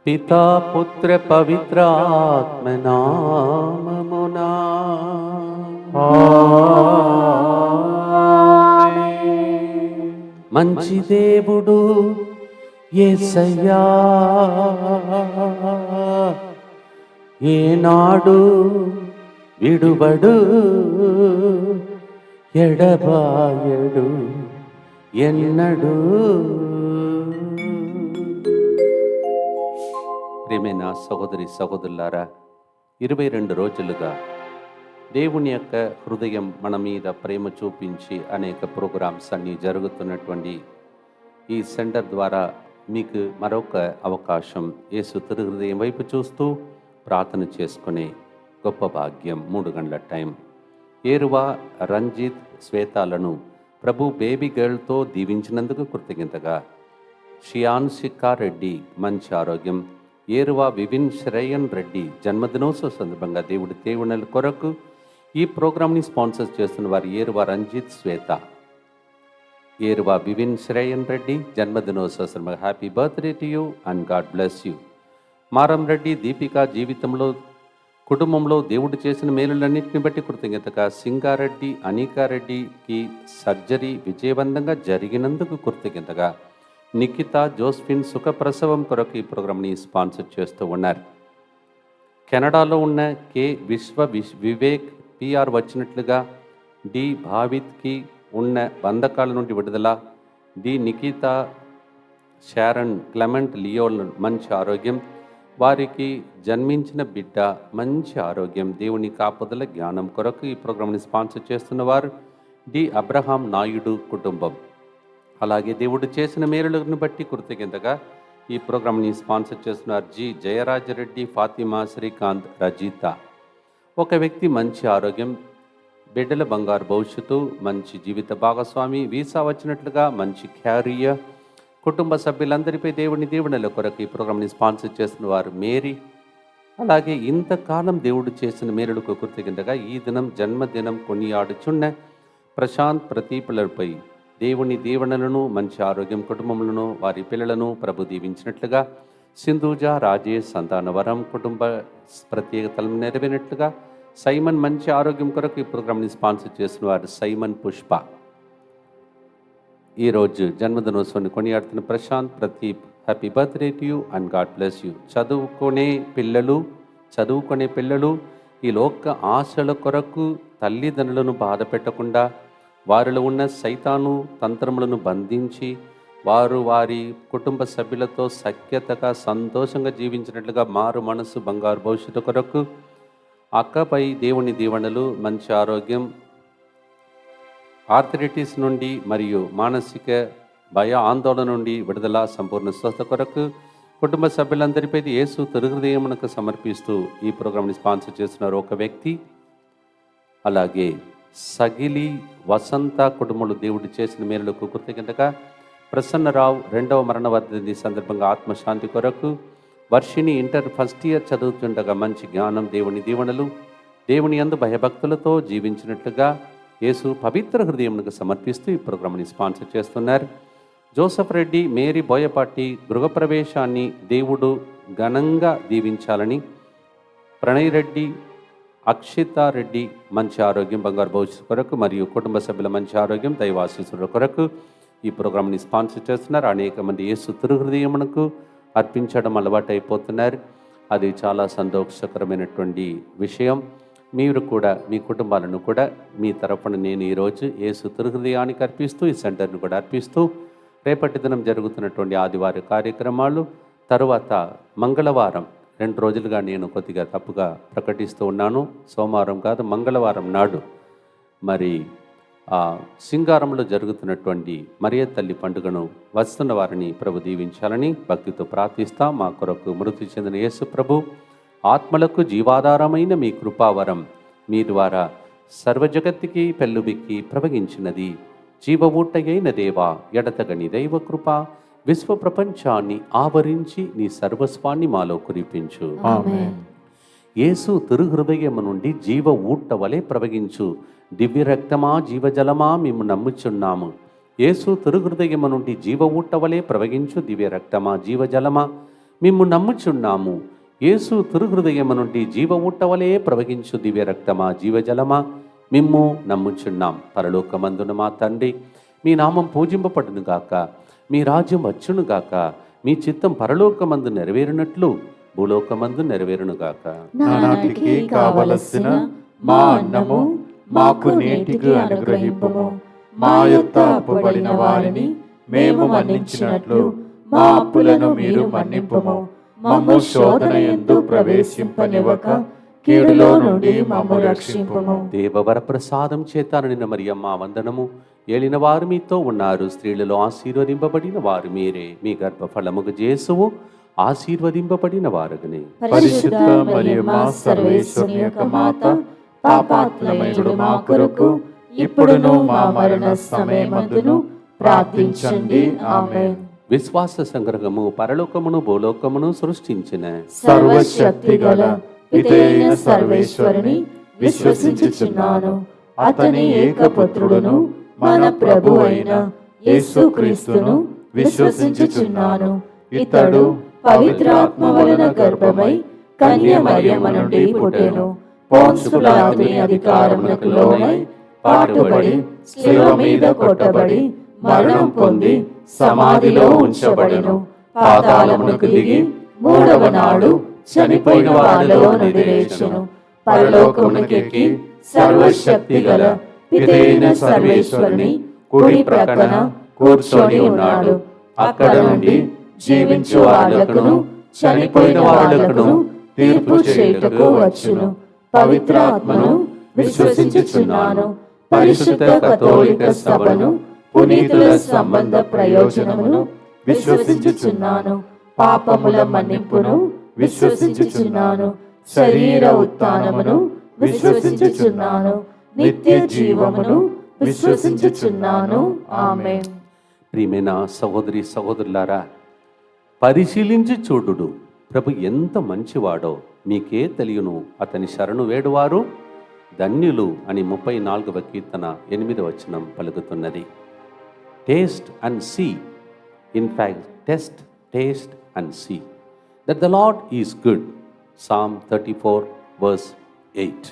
పితా పుత్ర పవిత్రాత్మ నామమునా మంచి దేవుడు యేసయ్యా ఏనాడు విడువడు ఎడబాయడు ఎన్నడు. ప్రియమైన సహోదరి సహోదరులారా, 22 రోజులుగా దేవుని యొక్క హృదయం మన మీద ప్రేమ చూపించి అనేక ప్రోగ్రామ్స్ అన్నీ జరుగుతున్నటువంటి ఈ సెంటర్ ద్వారా మీకు మరొక అవకాశం యేసు తిరు హృదయం వైపు చూస్తూ ప్రార్థన చేసుకునే గొప్ప భాగ్యం. 3 గంటల టైం. ఏరువా రంజిత్ శ్వేతాలను ప్రభు బేబీ గర్ల్తో దీవించినందుకు కృతజ్ఞతగా. షియాన్షికా రెడ్డి మంచి ఆరోగ్యం. ఏరువా వివిన్ శ్రేయన్ రెడ్డి జన్మదినోత్సవ సందర్భంగా దేవుడి దేవుళ్ళ కొరకు ఈ ప్రోగ్రామ్ని స్పాన్సర్ చేస్తున్న వారు ఏరువా రంజిత్ శ్వేత. ఏరువా వివిన్ శ్రేయన్ రెడ్డి జన్మదినోత్సవ సందర్భంగా happy birthday to you and God bless you. మారం రెడ్డి దీపిక జీవితంలో కుటుంబంలో దేవుడు చేసిన మేలులన్నింటిని బట్టి కృతజ్ఞతగా. సింగారెడ్డి అనికారెడ్డికి సర్జరీ విజయవంతంగా జరిగినందుకు కృతజ్ఞతగా. నిఖిత జోస్ఫిన్ సుఖప్రసవం కొరకు ఈ ప్రోగ్రామ్ని స్పాన్సర్ చేస్తూ ఉన్నారు. కెనడాలో ఉన్న కె వివేక్ పిఆర్ వచ్చినట్లుగా. డి భావిత్కి ఉన్న బంధకాల నుండి విడుదల. డి నిఖిత షారన్ క్లెమెంట్ లియోల్ మంచి ఆరోగ్యం. వారికి జన్మించిన బిడ్డ మంచి ఆరోగ్యం. దేవుని కాపుదల జ్ఞానం కొరకు ఈ ప్రోగ్రామ్ని స్పాన్సర్ చేస్తున్నవారు డి అబ్రహాం నాయుడు కుటుంబం. అలాగే దేవుడు చేసిన మేలులను బట్టి కృతజ్ఞతగా ఈ ప్రోగ్రామ్ని స్పాన్సర్ చేస్తున్నారు జి జయరాజరెడ్డి, ఫాతిమా, శ్రీకాంత్, రజిత. ఒక వ్యక్తి మంచి ఆరోగ్యం, బిడ్డల బంగారు భవిష్యత్తు, మంచి జీవిత భాగస్వామి, వీసా వచ్చినట్లుగా మంచి క్యారియర్. కుటుంబ సభ్యులందరిపై దేవుని దీవెనల కొరకు ఈ ప్రోగ్రామ్ని స్పాన్సర్ చేస్తున్న వారు మేరీ. అలాగే ఇంతకాలం దేవుడు చేసిన మేలులకు కృతజ్ఞతగా ఈ దినం జన్మదినం కొనియాడుచున్న ప్రశాంత్ ప్రతీపులపై దేవుని దీవెనలను, మంచి ఆరోగ్యం, కుటుంబములను, వారి పిల్లలను ప్రభు దీవించినట్లుగా. సింధూజ రాజేష్ సంతానవరం కుటుంబ ప్రత్యేకతలను నెరవేరినట్లుగా. సైమన్ మంచి ఆరోగ్యం కొరకు ఈ ప్రోగ్రామ్ని స్పాన్సర్ చేసిన వారు సైమన్ పుష్ప. ఈరోజు జన్మదినోత్సవాన్ని కొనియాడుతున్న Prashanth Pradeep happy birthday to you and God bless you. చదువుకునే పిల్లలు ఈ లోక ఆశల కొరకు తల్లిదండ్రులను బాధ పెట్టకుండా వారిలో ఉన్న సైతాను తంత్రములను బంధించి వారు వారి కుటుంబ సభ్యులతో సఖ్యతగా సంతోషంగా జీవించినట్లుగా మారు మనసు బంగారు భవిష్యత్తు కొరకు అక్కపై దేవుని దీవెనలు, మంచి ఆరోగ్యం, ఆర్థరైటిస్ నుండి మరియు మానసిక భయ ఆందోళన నుండి విడుదల, సంపూర్ణ స్వస్థ కొరకు కుటుంబ సభ్యులందరిపై యేసు తిరుహృదయమునకు సమర్పిస్తూ ఈ ప్రోగ్రామ్ని స్పాన్సర్ చేస్తున్నారు ఒక వ్యక్తి. అలాగే సగిలి వసంత కుటుంబంలో దేవుడు చేసిన మేలులకు కృతజ్ఞతగా. ప్రసన్నరావు 2వ మరణ వర్ధంతి సందర్భంగా ఆత్మశాంతి కొరకు. వర్షిని ఇంటర్ ఫస్ట్ ఇయర్ చదువుతుండగా మంచి జ్ఞానం, దేవుని దీవెనలు, దేవుని యందు భయభక్తులతో జీవించినట్లుగా యేసు పవిత్ర హృదయమునకు సమర్పిస్తూ ఈ ప్రోగ్రామ్ని స్పాన్సర్ చేస్తున్నారు. జోసఫ్ రెడ్డి, మేరీ బోయపాటి గృహప్రవేశాన్ని దేవుడు ఘనంగా దీవించాలని. ప్రణయ్ రెడ్డి, అక్షితారెడ్డి మంచి ఆరోగ్యం, బంగారు భవిష్యత్తు కొరకు మరియు కుటుంబ సభ్యుల మంచి ఆరోగ్యం, దైవాశీస్సుల కొరకు ఈ ప్రోగ్రామ్ని స్పాన్సర్ చేస్తున్నారు. అనేక మంది యేసు తిరుహృదయమునకు అర్పించడం అలవాటు అయిపోతున్నారు. అది చాలా సంతోషకరమైనటువంటి విషయం. మీరు కూడా మీ కుటుంబాలను కూడా మీ తరపున నేను ఈరోజు యేసు తిరుహృదయానికి అర్పిస్తూ ఈ సెంటర్ను కూడా అర్పిస్తూ రేపటి దినం జరుగుతున్నటువంటి ఆదివారం కార్యక్రమాలు తరువాత మంగళవారం 2 రోజులుగా నేను కొద్దిగా తప్పుగా ప్రకటిస్తూ ఉన్నాను. సోమవారం కాదు, మంగళవారం నాడు మరి సింగారంలో జరుగుతున్నటువంటి మరియ తల్లి పండుగను వస్తున్న వారిని ప్రభు దీవించాలని భక్తితో ప్రార్థిస్తాం. మా కొరకు మృతి చెందిన యేసు ప్రభు ఆత్మలకు జీవాధారమైన మీ కృపావరం మీ ద్వారా సర్వజగత్తుకి పెళ్ళుబిక్కి ప్రవగించినది. జీవ ఊటయైన దేవా, ఎడతగని దైవ కృప విశ్వ ప్రపంచాన్ని ఆవరించి నీ సర్వస్వాన్ని మాలో కురిపించు. యేసు తిరుహృదయము నుండి జీవ ఊట వలె ప్రవగించు దివ్య రక్తమా, జీవజలమా మేము నమ్ముచున్నాము. యేసు తిరుహృదయము నుండి జీవ ఊట వలె ప్రవగించు దివ్య రక్తమా, జీవజలమా మిమ్ము నమ్ముచున్నాము. యేసు తిరుహృదయము నుండి జీవ ఊటవలే ప్రవహించు దివ్య రక్తమా, జీవజలమా, మిమ్ము నమ్ముచున్నాం. పరలోకమందున మా తండ్రి, మీ నామం పూజింపబడును గాక, మీ రాజ్యం వచ్చును గాక, మీ చిత్తం పరలోకమందు నెరవేరినట్లు భూలోకమందు నెరవేరును గాక. నానాటికి కావలసిన మా అన్నము మాకు నేటికి అనుగ్రహింపుము. మా యొక్క అప్పుబడిన వారిని మేము మన్నించినట్లు మా అప్పులను మీరు మన్నింపుము. మమ్ము శోధన యందు ప్రవేశింపనివ్వక కీడులో నుండి మమ్ము రక్షింపుము. దేవవర ప్రసాదం చేత నిన్న మరియమ్మ వందనము. ఏలిన వారు మీతో ఉన్నారు, స్త్రీలలో ఆశీర్వదింపబడిన వారు మీరే. మీ గర్భఫలముగు యేసువు ఆశీర్వదింపబడిన వారుగనే. పరిశుద్ధ మరియమ్మ సర్వేశ్వరుని యొక్క మాత, పాపాత్ములైన మా కొరకు ఇప్పుడును మా మరణ సమయమందును ప్రార్థించండి. ఆమేన్. విశ్వాస సంగ్రహము పరలోకమును భూలోకమును సృష్టించిన సర్వశక్తి గల పితైన సర్వేశ్వరుని విశ్వసించుచున్నాను. అతని ఏకపుత్రుడును మన ప్రభు అయిన యేసుక్రీస్తును విశ్వసించుచున్నాను. ఇతడు పవిత్రాత్మ వలన గర్భమై కన్య మరియమ్మ నుండి పుట్టెను. పోన్సు పిలాతుని అధికారమునకు లోనై పాటుబడి శిలువ మీద కొట్టబడి మరణం పొంది సమాధిలో ఉంచబడెను. పాతాళమునకు దిగి మూడవ నాడు చనిపోయిన వారిలో నిద్రించెను. పరలోకమునకెక్కి సర్వశక్తి గల పితైన సర్వేశ్వరుని కుడి ప్రక్కన కూర్చొని ఉన్నాడు. అక్కడ నుండి జీవించు వాళ్లకును చనిపోయిన వాళ్లకును తీర్పు చేయుటకు వచ్చును. పవిత్రాత్మను విశ్వసించుచున్నాను. పరిశుద్ధ కథోలిక సభను, పునీతుల సంబంధ ప్రయోజనమును విశ్వసించుచున్నాను. పాపముల మన్నింపును విశ్వసించుచున్నాను. శరీర ఉత్థానమును విశ్వసించుచున్నాను. నిత్య జీవమును విశ్వసించుచున్నాను. ఆమేన్. ప్రియమైన సహోదరి సహోదరులారా, పరిశీలించి చూడుడు, ప్రభు ఎంత మంచివాడో మీకే తెలియను, అతని శరణు వేడువారు ధన్యులు అని 34వ కీర్తన 8వ వచనం పలుకుతున్నది. Taste and see, in fact taste and see that the Lord is good. Psalm 34:8.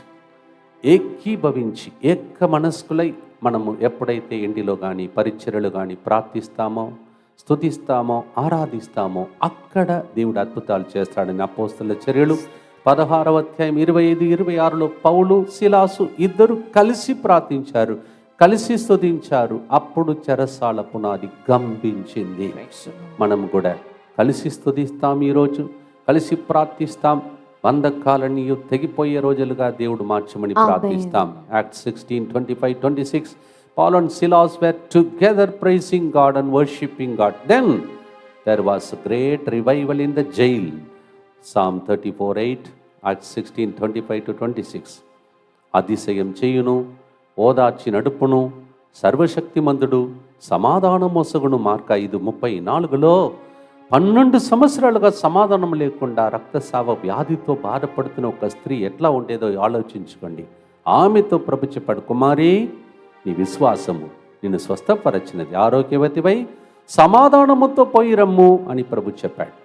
ఏకీభవించి ఏక మనస్కులై మనము ఎప్పుడైతే ఇంటిలో కానీ పరిచర్యలు కానీ ప్రార్థిస్తామో, స్తుతిస్తామో, ఆరాధిస్తామో అక్కడ దేవుడు అద్భుతాలు చేస్తాడని అపోస్తలుల చర్యలు 16వ అధ్యాయం 25-26లో పౌలు శిలాసు ఇద్దరు కలిసి ప్రార్థించారు, కలిసి స్తుతించారు. అప్పుడు చెరసాల పునాది గంభించింది. మనం కూడా కలిసి స్తుతిస్తాం, ఈరోజు కలిసి ప్రార్థిస్తాం. బంధకాలన్నీ తెగిపోయే రోజులుగా దేవుడు మార్చమని ప్రార్థిస్తాం. Acts 16:25-26 Paul and Silas were together praising God and worshiping God. Then there was a great revival in the jail. Psalm 34:8, Acts 16:25-26. అతిశయం చేయును, ఓదార్చి నడుపును, సర్వశక్తిమంతుడు, సమాధానం మొసగును. మార్క 5:34లో 12 సంవత్సరాలుగా సమాధానం లేకుండా రక్తస్రావ వ్యాధితో బాధపడుతున్న ఒక స్త్రీ ఎట్లా ఉండేదో ఆలోచించుకోండి. ఆమెతో ప్రభు చెప్పాడు, కుమారి, నీ విశ్వాసము నిన్ను స్వస్థపరచినది, ఆరోగ్యవతివై సమాధానముతో పోయి రమ్ము అని ప్రభు చెప్పాడు.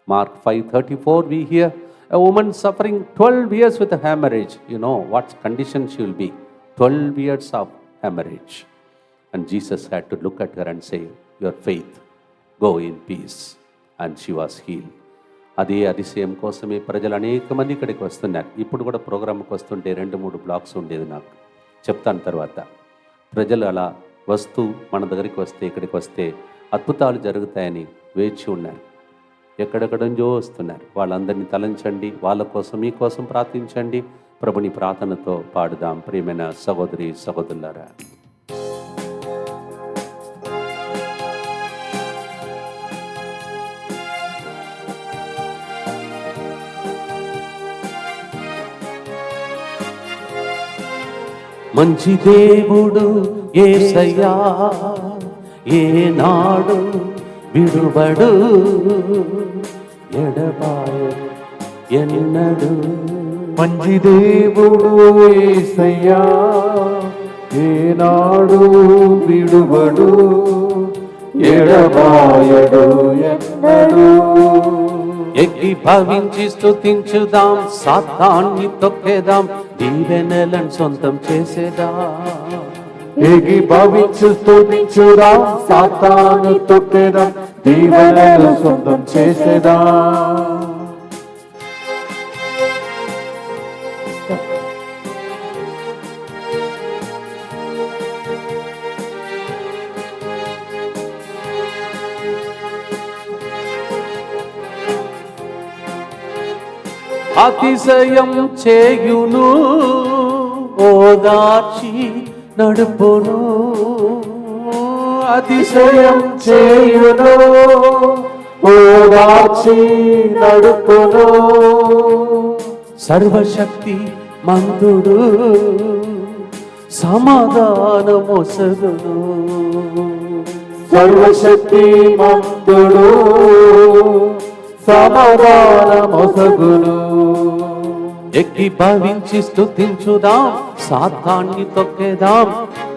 Mark 5:34 we hear a woman suffering 12 years with a hemorrhage. You know what condition she will be. 12 years of hemorrhage. And Jesus had to look at her and say, your faith, go in peace. And she was healed. అదే అతిశయం కోసమే ప్రజలు అనేక మంది ఇక్కడికి వస్తున్నారు. ఇప్పుడు కూడా ప్రోగ్రామ్కి వస్తుంటే 2-3 బ్లాక్స్ ఉండేది. నాకు చెప్తాను తర్వాత. ప్రజలు అలా వస్తూ మన దగ్గరికి వస్తే, ఇక్కడికి వస్తే అద్భుతాలు జరుగుతాయని వేచి ఉన్నారు. ఎక్కడెక్కడంజో వస్తున్నారు. వాళ్ళందరినీ తలంచండి, వాళ్ళ కోసం మీకోసం ప్రార్థించండి. ప్రభుని ప్రార్థనతో పాడుదాం. ప్రియమైన సహోదరి సహోదరులారా, మంచి దేవుడు యేసయ్యా, ఏనాడు విడువడు, ఎడబాయు ఎన్నడు. మంచి దేవుడు యేసయ్యా, ఏనాడు విడువడు, ఎడబాయడు ఎన్నడు. ఏకీభవించి స్తుతించుదాం, సాతాన్ని తొక్కేదాం, దీవెనలను సొంతం చేసేదాం. ఏకీభవించి స్తుతించుదాం, సాతాను తొక్కేదాం, దీవెనలు సొంతం చేసేదాం. అతిశయం చేయును, ఓదార్చి నడుపును. అతిశయం చేయును, ఓదార్చి నడుపును. సర్వశక్తి మంతుడు సమాధానమొసగును. సర్వశక్తి మంతుడు సమాధానమొసగును. ఏకీభవించి స్తుతించుదాం, సాతాన్ని తొక్కేదాం,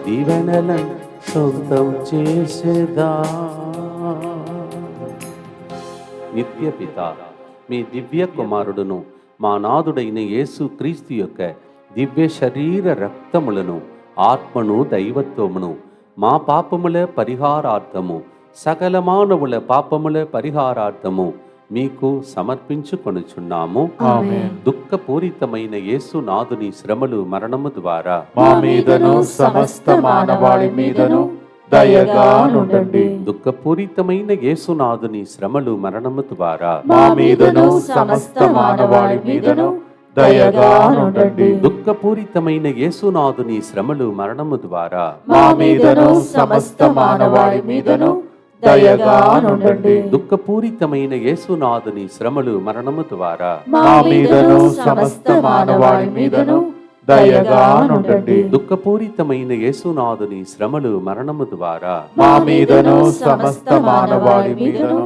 దీవెనలను సొంతం చేసేదాం. నిత్య పిత, మీ దివ్య కుమారుడును మా నాథుడైన యేసు క్రీస్తు యొక్క దివ్య శరీర రక్తములను, ఆత్మను, దైవత్వమును మా పాపముల పరిహారార్థము, సకల మానవుల పాపముల పరిహారార్థము మీకు సమర్పించుకొనుచున్నాము. ఆమేన్. దుఃఖపూరితమైన యేసునాథుని శ్రమలు మరణము ద్వారా మా మీదను సమస్త మానవాళి మీదను దయగా నుండండి. దుఃఖపూరితమైన యేసునాథుని శ్రమలు మరణము ద్వారా మా మీదను సమస్త మానవాళి మీదను దయగా నుండండి. దుఃఖపూరితమైన యేసునాథుని శ్రమలు మరణము ద్వారా మా మీదను సమస్త మానవాళి మీదను దయగా నుండండి. దుఃఖపూరితమైన యేసునాథుని శ్రమలు మరణము ద్వారా మా మీదను సమస్త మానవాళి మీదను దయగా నుండండి. దుఃఖపూరితమైన యేసునాథుని శ్రమలు మరణము ద్వారా మా మీదను సమస్త మానవాళి మీదను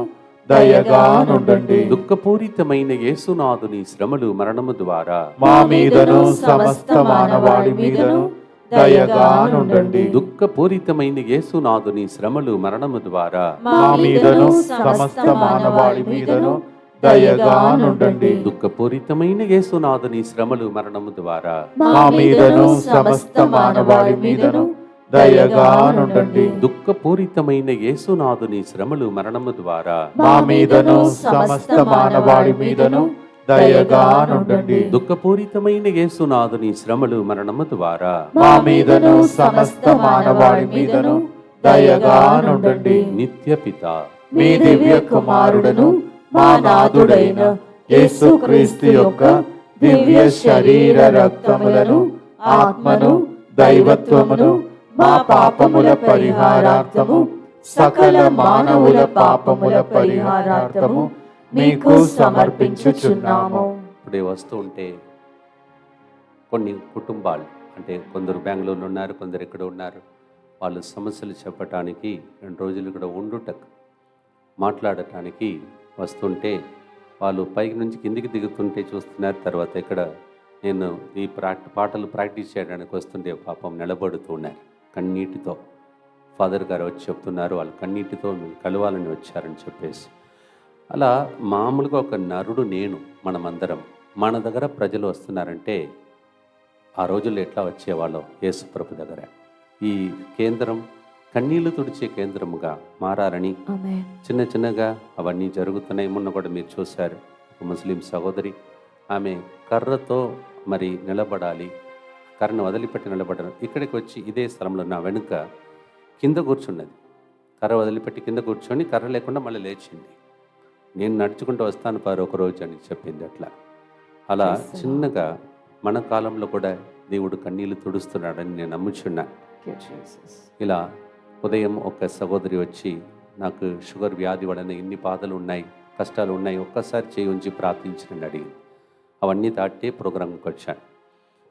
దయగా నుండండి. దుఃఖపూరితమైన యేసునాథుని శ్రమలు మరణము ద్వారా మా మీదను సమస్త మానవాళి మీదను దయగా నుండండి. దుఃఖపూరితమైన యేసునాథుని శ్రమలు మరణము ద్వారా మా మీదను సమస్త మానవాళి మీదను దయగా నుండండి. దుఃఖపూరితమైన యేసునాథుని శ్రమలు మరణము ద్వారా మా మీదను సమస్త మానవాళి మీదను దయగా నుండండి. దుఃఖపూరితమైన యేసునాథుని శ్రమలు మరణము ద్వారా మా మీదను సమస్త మానవాళి మీదను దయగా నుండండి. దుఃఖపూరితమైన యేసునాథుని శ్రమలు మరణము ద్వారా మా మీదను సమస్త మానవాళి మీదను దయగా నుండండి. నిత్య పిత, మీ దివ్య కుమారుడును మా నాథుడైన యేసుక్రీస్తు యొక్క దివ్య శరీర రక్తములను, ఆత్మను, దైవత్వమును మా పాపముల పరిహారార్థము, సకల మానవుల పాపముల పరిహారార్థము మీకు సమర్పించుచున్నాము. ఇప్పుడే వస్తూ ఉంటే కొన్ని కుటుంబాలు, అంటే కొందరు బెంగళూరులో ఉన్నారు, కొందరు ఇక్కడ ఉన్నారు, వాళ్ళ సమస్యలు చెప్పటానికి 2 రోజులు ఇక్కడ ఉండుటకు మాట్లాడటానికి వస్తుంటే వాళ్ళు పైకి నుంచి కిందికి దిగుతుంటే చూస్తున్నారు. తర్వాత ఇక్కడ నేను ఈ పాటలు ప్రాక్టీస్ చేయడానికి వస్తుంటే పాపం నిలబడుతూ ఉన్నారు కన్నీటితో. ఫాదర్ గారు వచ్చి చెప్తున్నారు వాళ్ళు కన్నీటితో కలవాలని వచ్చారని చెప్పేసి. అలా మామూలుగా ఒక నరుడు నేను మనమందరం మన దగ్గర ప్రజలు వస్తున్నారంటే ఆ రోజుల్లో ఎట్లా వచ్చేవాళ్ళం యేసు ప్రభు దగ్గర. ఈ కేంద్రం కన్నీళ్లు తుడిచే కేంద్రముగా మారాలని చిన్న చిన్నగా అవన్నీ జరుగుతున్నాయి. మొన్న కూడా మీరు చూశారు, ఒక ముస్లిం సహోదరి ఆమె కర్రతో మరి నిలబడాలి, కర్రను వదిలిపెట్టి నిలబడాలి. ఇక్కడికి వచ్చి ఇదే స్థలంలో నా వెనుక కింద కూర్చున్నది, కర్ర వదిలిపెట్టి కింద కూర్చొని కర్ర లేకుండా మళ్ళీ లేచింది. నేను నడుచుకుంటూ వస్తాను పారు ఒకరోజు అని చెప్పింది. అలా చిన్నగా మన కాలంలో కూడా దేవుడు కన్నీళ్లు తుడుస్తున్నాడని నేను నమ్ముచున్నా. ఇలా ఉదయం ఒక సహోదరి వచ్చి నాకు షుగర్ వ్యాధి వలన ఇన్ని బాధలు ఉన్నాయి, కష్టాలు ఉన్నాయి, ఒక్కసారి చేయి ఉంచి ప్రార్థించండి అడిగి అవన్నీ దాటే ప్రోగ్రాంకి వచ్చాను.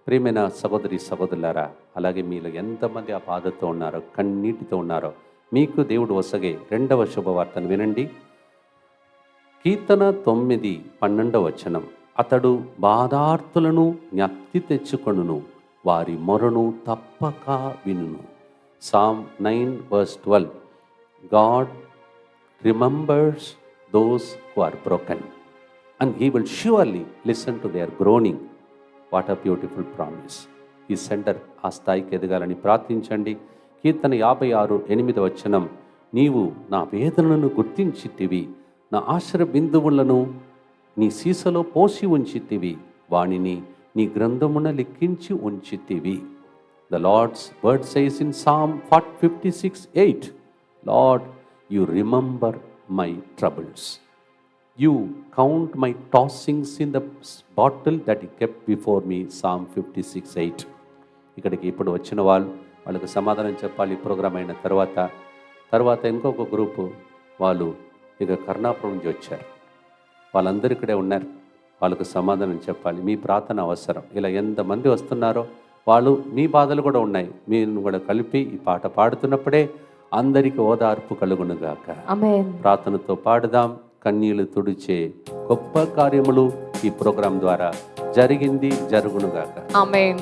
ప్రియమైన సహోదరి సహోదరులారా, అలాగే మీలో ఎంతమంది ఆ బాధతో ఉన్నారో, కన్నీటితో ఉన్నారో, మీకు దేవుడు వసగే 2వ శుభవార్తను వినండి. కీర్తన 9:12 అతడు బాధార్తులను జ్ఞప్తి తెచ్చుకొనును, వారి మొరను తప్పక వినును. Psalm 9:12 God remembers those who are broken. and He will surely listen to their groaning. What a beautiful promise. ఈ సెంటర్ ఆ స్థాయికి ఎదగాలని ప్రార్థించండి. కీర్తన 56:8 నీవు నా వేదనను గుర్తించితివి, నా ఆశ్రయ బిందువులను నీ సీసలో పోసి ఉంచితివి, వాణిని నీ గ్రంథమున లిఖించి ఉంచితివి. The Lord's word says in Psalm 56:8, Lord, you remember my troubles. You count my tossings in the bottle that you kept before me. Psalm 56:8. ఇక్కడికి ఇప్పుడు వచ్చిన వాళ్ళకి సమాధానం చెప్పాలి. ఈ ప్రోగ్రాం అయిన తర్వాత ఇంకొక గ్రూపు వాళ్ళు ఇక కర్ణాపురం నుంచి వచ్చారు. వాళ్ళందరూ ఇక్కడే ఉన్నారు. వాళ్ళకు సమాధానం చెప్పాలి. మీ ప్రార్థన అవసరం. ఇలా ఎంతమంది వస్తున్నారో వాళ్ళు మీ బాధలు కూడా ఉన్నాయి. మీరు కూడా కలిపి ఈ పాట పాడుతున్నప్పుడే అందరికీ ఓదార్పు కలుగునుగాక. ఆమేన్. ప్రార్థనతో పాడుదాం. కన్నీళ్లు తుడిచే గొప్ప కార్యములు ఈ ప్రోగ్రాం ద్వారా జరిగింది, జరుగునుగాక. ఆమేన్.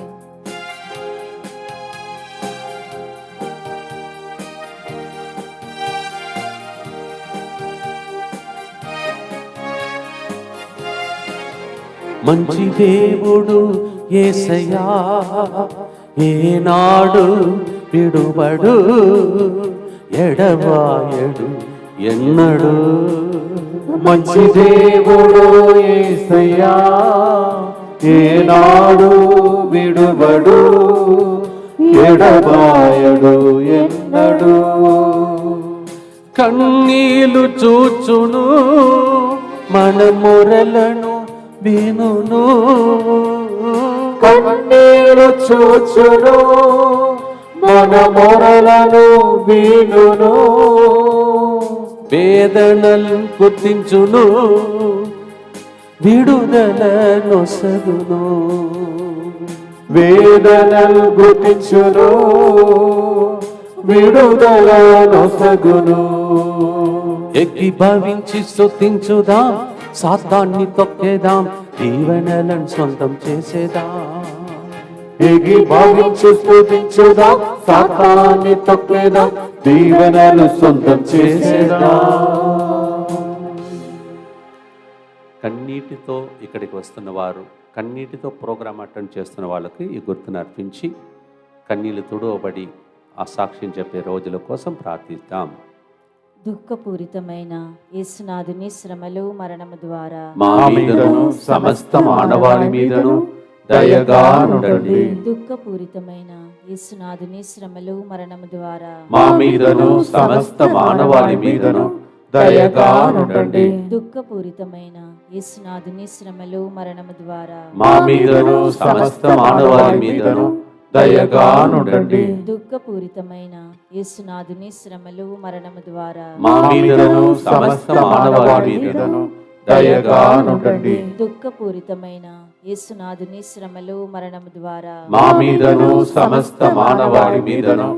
మంచి దేవుడు యేసయ్యా, ఏనాడు విడువడు, ఎడబాయడు ఎన్నడు. మంచి దేవుడు యేసయ్యా, ఏనాడు విడువడు, ఎడబాయడు ఎన్నడు. కన్నీలు చూచును, మన మొరలను వినును, కన్నీరు చూచును, మన మొరలను వినును. వేదనలు గుర్తించును, విడుదల నొసగును. వేదనలు గుర్తించును, విడుదల నొసగును. ఎక్కి భావించి స్తుతించుదాం, సాతాన్ని తొక్కేదాం, దీవెనలను సొంతం చేసేదాం. ఎగి భావించి స్తుతించుదాం, సాతాన్ని తొక్కేదాం, దీవెనలు సొంతం చేసేదాం. కన్నీటితో ఇక్కడికి వస్తున్న వారు, కన్నీటితో ప్రోగ్రాం అటెండ్ చేస్తున్న వాళ్ళకి ఈ గుర్తును అర్పించి కన్నీళ్లు తుడవబడి ఆ సాక్ష్యం చెప్పే రోజుల కోసం ప్రార్థిస్తాం. దుఃఖపూరితమైన యేసునాథుని శ్రమలు మరణము ద్వారా మా మీదను సమస్త మానవాళి మీదను దయగా నుండండి. దుఃఖపూరితమైన యేసునాథుని శ్రమలు మరణము ద్వారా మా మీదను సమస్త మానవాళి మీదను దయగా నుండండి. దుఃఖపూరితమైన యేసునాథుని శ్రమలు మరణము ద్వారా మా మీదను సమస్త మానవాళి మీదను దయగా నుండండి. దుఃఖపూరితమైన యేసునాథుని శ్రమలు మరణము ద్వారా మా మీదను సమస్త మానవాళి మీదను దయగా నుండండి. దుఃఖపూరితమైన యేసునాథుని శ్రమలు మరణము ద్వారా మా మీదను సమస్త మానవాళి మీదను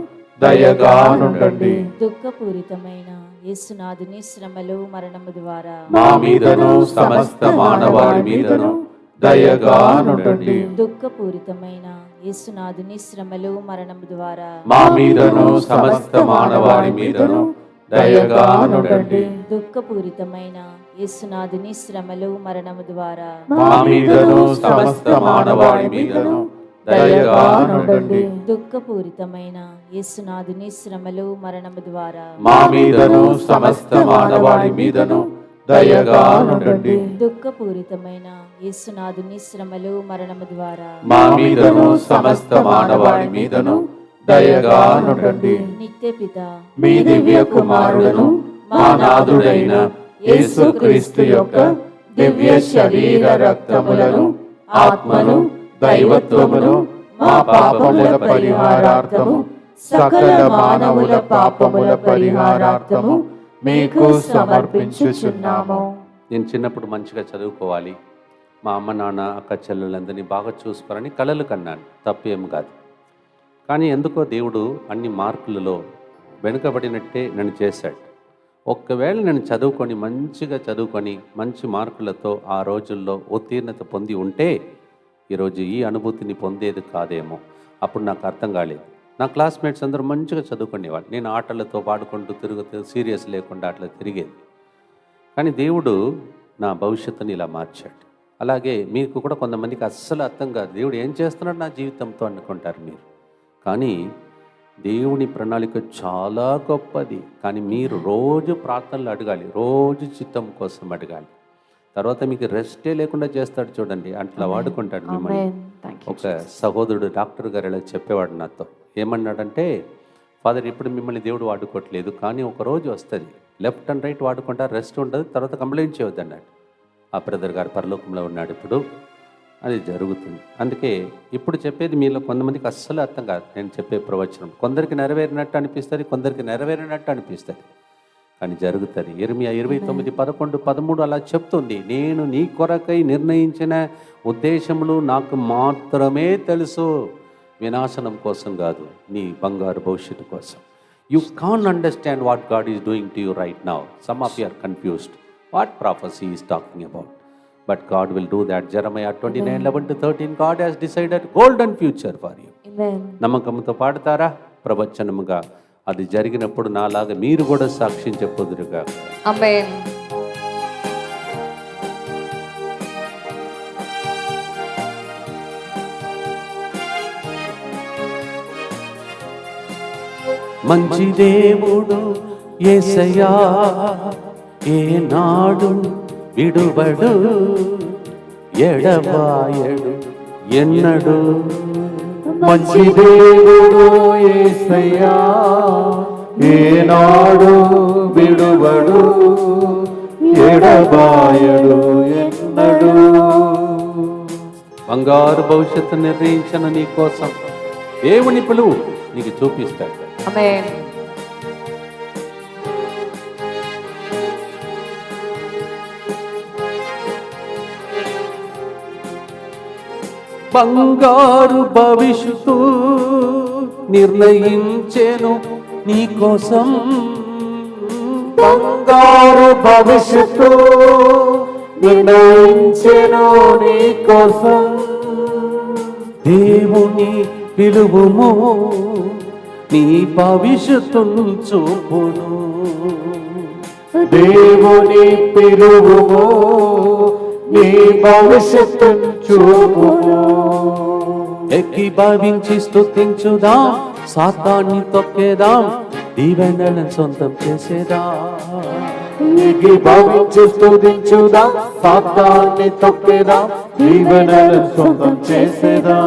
దయగా నుండండి. దుఃఖపూరితమైన యేసునాథుని శ్రమలు మరణము ద్వారా మా మీదను సమస్త మానవాళి మీదను దయగా నుండండి. దుఃఖపూరితమైన యేసునాథుని శ్రమలు మరణము ద్వారా మా మీదను సమస్త మానవాళి మీదను దయగా నుండండి. దుఃఖపూరితమైన యేసునాథుని శ్రమలు మరణము ద్వారా మా మీదను సమస్త మానవాళి మీదను దయగా నుండండి. దుఃఖపూరితమైన యేసునాథుని శ్రమలు మరణము ద్వారా మా మీదను సమస్త మానవాళి మీదను దయగా నుండండి. దుఃఖపూరితమైన యేసునాథుని శ్రమలు మరణము ద్వారా మా మీదను సమస్త మానవాళి మీదను దయగా నుండండి. నిత్య పిత మీ దివ్య కుమారుడును మా నాథుడైన యేసుక్రీస్తు యొక్క దివ్య శరీర రక్తములను, ఆత్మను, దైవత్వమును మా పాపముల పరిహారార్థము, సకల మానవుల పాపముల పరిహారార్థము మీకు సమర్పించుచున్నాము. నేను చిన్నప్పుడు మంచిగా చదువుకోవాలి, మా అమ్మ నాన్న అక్క చెల్లెలందరినీ బాగా చూసుకోవాలని కలలు కన్నాను, తప్పేం కాదు. కానీ ఎందుకో దేవుడు అన్ని మార్కులలో వెనుకబడినట్టే నన్ను చేశాడు. ఒక్కవేళ నేను మంచిగా చదువుకొని మంచి మార్కులతో ఆ రోజుల్లో ఉత్తీర్ణత పొంది ఉంటే ఈరోజు ఈ అనుభూతిని పొందేది కాదేమో. అప్పుడు నాకు అర్థం కాలేదు. నా క్లాస్మేట్స్ అందరూ మంచిగా చదువుకునేవాళ్ళు, నేను ఆటలతో పాడుకుంటూ తిరుగుతూ సీరియస్ లేకుండా అట్లా తిరిగేది. కానీ దేవుడు నా భవిష్యత్తుని ఇలా మార్చాడు. అలాగే మీకు కూడా కొంతమందికి అస్సలు అర్థం కాదు, దేవుడు ఏం చేస్తున్నాడు నా జీవితంతో అనుకుంటారు మీరు. కానీ దేవుని ప్రణాళిక చాలా గొప్పది. కానీ మీరు రోజు ప్రార్థనలు అడగాలి, రోజు చిత్తం కోసం అడగాలి. తర్వాత మీకు రెస్టే లేకుండా చేస్తాడు చూడండి, అట్లా వాడుకుంటాడు మిమ్మల్ని. ఒక సహోదరుడు డాక్టర్ గారు ఇలా చెప్పేవాడు నాతో. ఏమన్నాడంటే, ఫాదర్ ఇప్పుడు మిమ్మల్ని దేవుడు వాడుకోవట్లేదు, కానీ ఒక రోజు వస్తుంది లెఫ్ట్ అండ్ రైట్ వాడుకుంటారు, రెస్ట్ ఉండదు, తర్వాత కంప్లైంట్ చేయొద్దు అన్నాడు. ఆ బ్రదర్ గారు పరలోకంలో ఉన్నాడు ఇప్పుడు, అది జరుగుతుంది. అందుకే ఇప్పుడు చెప్పేది మీలో కొంతమందికి అస్సలు అర్థం కాదు నేను చెప్పే ప్రవచనం. కొందరికి నెరవేరినట్టు అనిపిస్తుంది, కొందరికి నెరవేరినట్టు అనిపిస్తుంది, కానీ జరుగుతుంది. ఇర్మియా 29:11-13 అలా చెప్తుంది. నేను నీ కొరకై నిర్ణయించిన ఉద్దేశములు నాకు మాత్రమే తెలుసు, వినాశనం కోసం కాదు, నీ బంగారు భవిష్యత్తు కోసం. You can't understand what God is doing to you right now. Some of you are confused what prophecy is talking about. But God will do that. Jeremiah 29:11-13 God has decided golden future for you. Amen. నమ్మకంతో పాడతారా? ప్రవచనముగా అది జరిగినప్పుడు నాలాగా మీరు కూడా సాక్ష్యం చెప్పొదురుగా. ఆమేన్. మంచి దేవుడు యేసయ్యా ఏనాడు విడుబడు ఎడబాయడు ఎన్నడు. మంచి దేవుడు యేసయ్యా ఏనాడు విడువడు ఎడబాయడు ఎన్నడు. బంగారు భవిష్యత్తు నిర్ణయించిన నీ కోసం దేవుని పిలువు నీకు చూపిస్తాడు. ఆమేన్. బంగారు భవిష్యత్తు నిర్ణయించెను నీ కోసం, బంగారు భవిష్యత్తు నిర్ణయించెను నీ కోసం. దేవుని పిలువుము నీ భవిష్యత్తును చూపును. దేవుని పిలువుము నీ భవిష్యత్తును చూపును. ఏకీభవించి స్తుతించుదాం, సాతాన్ని తొక్కేదాం, దీవెనలను సొంతం చేసేదాం. ఏకీభవించి స్తుతించుదాం, సాతాన్ని తొక్కేదాం, దీవెనలను సొంతం చేసేదాం.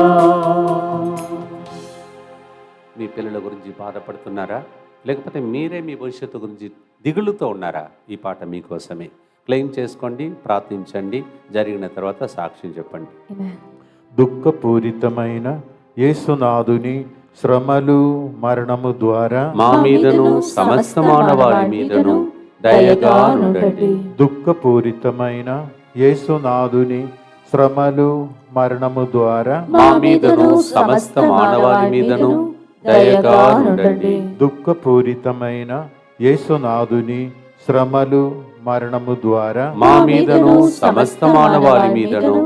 మీ పిల్లల గురించి బాధపడుతున్నారా? లేకపోతే మీరే మీ భవిష్యత్తు గురించి దిగులుతో ఉన్నారా? ఈ పాట మీకోసమే. క్లెయిమ్ చేసుకోండి, ప్రార్థించండి, జరిగిన తర్వాత సాక్ష్యం చెప్పండి. దుఃఖపూరితమైన యేసునాథుని శ్రమలు మరణము ద్వారా మా మీదను సమస్త మానవాళి మీదను దయగా నుండండి. దుఃఖపూరితమైన యేసునాథుని శ్రమలు మరణము ద్వారా మా మీదను సమస్త మానవాళి మీదను దయగా నుండండి. దుఃఖపూరితమైన యేసునాథుని శ్రమలు మరణము ద్వారా మా మీదను సమస్త మానవాళి మీదను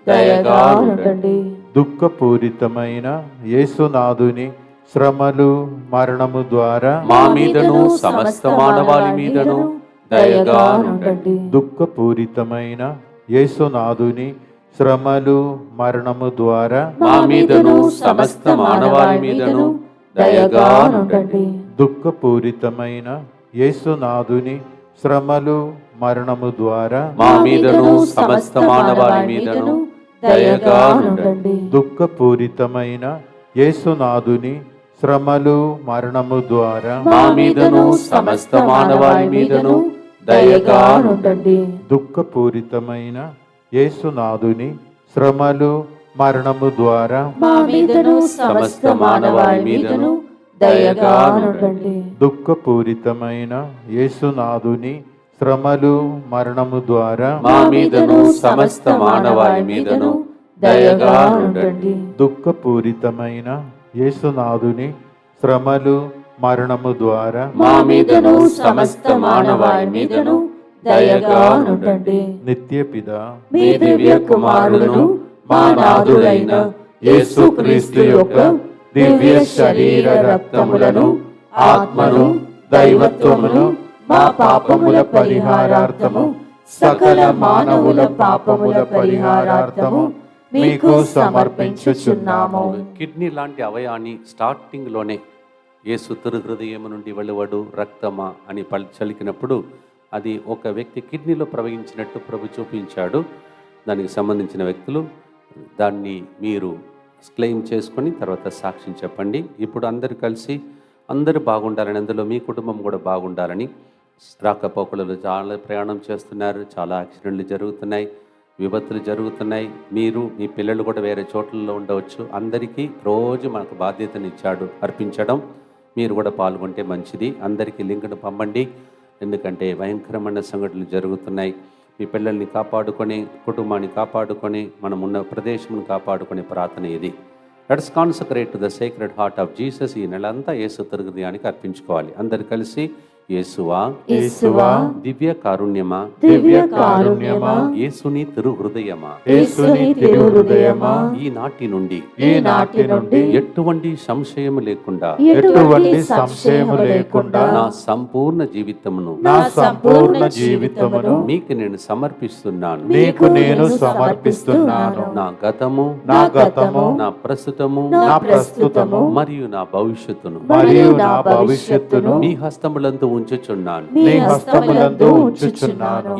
దయగా నుండండి. దుఃఖపూరితమైన యేసునాథుని శ్రమలు మరణము ద్వారా మా మీదను సమస్త మానవాళి మీదను దయగా నుండండి. దుఃఖపూరితమైన యేసునాథుని శ్రమలు మరణము ద్వారా మా మీదను సమస్త మానవాళి మీదను దయగా నుండండి. దుఃఖపూరితమైన యేసునాథుని శ్రమలు మరణము ద్వారా మా మీదను సమస్త మానవాళి మీదను దయగా నుండండి. దుఃఖపూరితమైన యేసునాథుని శ్రమలు మరణము ద్వారా మా మీదను సమస్త మానవాళి మీదను దయగా నుండండి. దుఃఖపూరితమైన యేసునాథుని శ్రమలు మరణము ద్వారా మా మీదను సమస్త మానవాళి మీదను దయగా నుండండి. దుఃఖపూరితమైన యేసునాథుని శ్రమలు మరణము ద్వారా మా మీదను సమస్త మానవాళి మీదను దయగా నుండండి. దుఃఖపూరితమైన యేసునాథుని శ్రమలు మరణము ద్వారా మా మీదను సమస్త మానవాళి మీదను దయగా నుండండి. నిత్యపిత మీ దివ్య కుమారుడును మా నాథుడైన యేసుక్రీస్తు యొక్క దివ్య శరీర రక్తములను, ఆత్మను, దైవత్వమును మా పాపముల పరిహారార్థము సకల మానవుల పాపముల పరిహారార్థము మీకు సమర్పించుచున్నాము. కిడ్నీ లాంటి అవయాన్ని స్టార్టింగ్లోనే యేసు తిరు హృదయము నుండి వెలువడు రక్తమా అని చలికినప్పుడు అది ఒక వ్యక్తి కిడ్నీలో ప్రవహించినట్టు ప్రభు చూపించాడు. దానికి సంబంధించిన వ్యక్తులు దాన్ని మీరు క్లెయిమ్ చేసుకొని తర్వాత సాక్ష్యం చెప్పండి. ఇప్పుడు అందరూ కలిసి అందరూ బాగుండాలని, అందులో మీ కుటుంబం కూడా బాగుండాలని, రాకపోకలలో చాలా ప్రయాణం చేస్తున్నారు, చాలా యాక్సిడెంట్లు జరుగుతున్నాయి, విపత్తులు జరుగుతున్నాయి, మీరు మీ పిల్లలు కూడా వేరే చోట్లలో ఉండవచ్చు. అందరికీ రోజు మనకు బాధ్యతనిచ్చాడు అర్పించడం. మీరు కూడా పాల్గొంటే మంచిది. అందరికీ లింక్ను పంపండి, ఎందుకంటే భయంకరమైన సంఘటనలు జరుగుతున్నాయి. మీ పిల్లల్ని కాపాడుకొని, కుటుంబాన్ని కాపాడుకొని, మనం ఉన్న ప్రదేశంను కాపాడుకునే ప్రార్థన ఇది. Let's consecrate to the sacred heart of Jesus. ఈ నెలంతా యేసు తిరు హృదయానికి అర్పించుకోవాలి. అందరు కలిసి యేసువా యేసువా దివ్య కారుణ్యమా దివ్య కారుణ్యమా యేసుని తిరు హృదయమా యేసుని తిరు హృదయమా ఈనాటి నుండి ఎటువంటి సంశయం లేకుండా ఎటువంటి సంశయము లేకుండా నా సంపూర్ణ జీవితమును మీకు నేను సమర్పిస్తున్నాను. నీకు నేను సమర్పిస్తున్నాను. నా గతము నా ప్రస్తుతము మరియు నా భవిష్యత్తును మీ హస్తములందు ఉంచుచున్నాను.